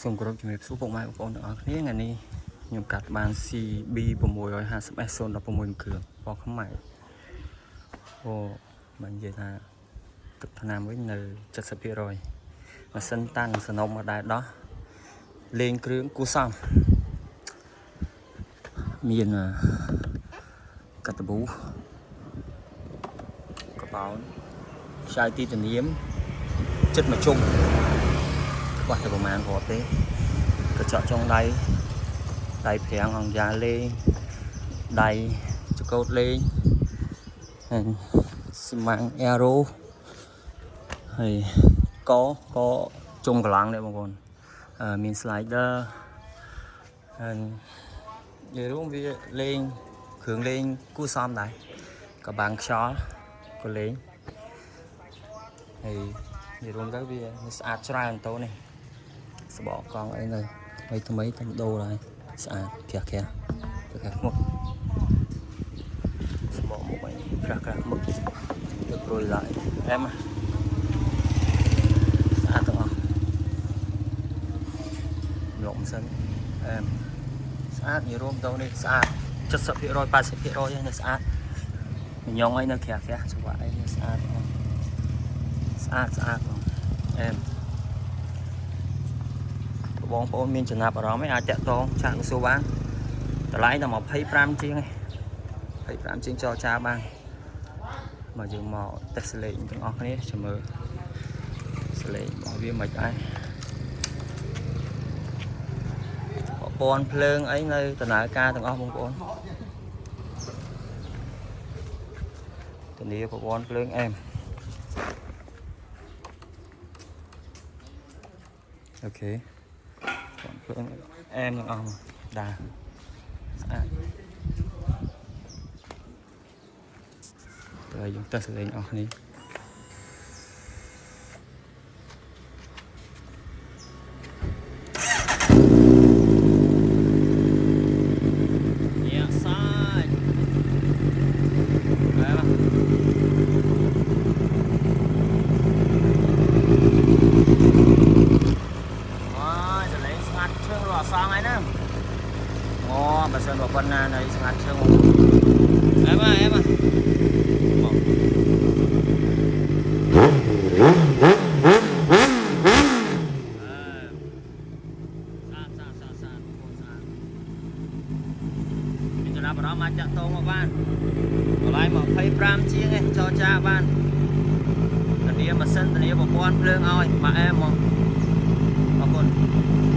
សូមគោរពជំរាបសួរពុកម៉ែបងប្អូនទាំងអស់គ្នាថ្ងៃនេះខ្ញុំកាត់បាន CB 650S 016គ្រឿងពណ៌ខ្មៅអូមិននិយាយថាទឹកថ្នាំវិញនៅ 70% ម៉ាស៊ីនតាំងសនំមកដែរដោះលេងគ្រឿងគួសមមានកាតាប៊ូកបោនខ្សែទីធានាមចិត្តមកជុំខ្វះតែប្រមាណគ្រាប់ទេកញ្ចក់ចុងដៃប្រាំងអង្គយ៉ាលេងដៃចកោតលេងហើយស៊ីម៉ាំងអេរ៉ូហើយកជុំកម្លាំងនេះបងប្អូនមាន slider ហើយនិយាយរួមវាលេងគ្រឿងលេងគួរសមដែរក៏បាំងខ្យល់ក៏លេងហើយនិយាយរួមទៅវាស្អាតច្រើនតោនេះស្បកកង់អីនៅថ្មីតែដូរហើយស្អាតក្រាស់មុខស្បកមុខអីក្រាស់មុខទៅព្រួយlạiអែមស្អាតទាំងអស់លក់មិនសិនអែមស្អាតនិយាយរួមតោនេះស្អាត 70% 80% ហើយនៅស្អាតញងអីនៅក្រាស់ច្រវាក់អីនៅស្អាតបងអែមបងប្អូនមានចំណាប់អារម្មណ៍អាចតាក់ទងឆាកសួរបានតម្លៃតែ25ជាងឯង25ជាងចរចាបានមកយើងមកតេស្តលេខទាំងអស់គ្នាចាំមើលសលេខរបស់វាមិនដែរប្រព័ន្ធភ្លើងអីនៅដំណើរការទាំងអស់បងប្អូនធានាប្រព័ន្ធភ្លើងអែមអូខេភ្លើងអែមទាំងអស់ដាស្អាតទៅយើងតេស្តលេងអស់គ្នាxong ấy nè ngon bà sơn vào bên này sạch sơn em à cho nó mà chặt tô mà ban lại một phay pram chiếng cho cha ban tận địa mà sân tận địa một con lương ơi mà em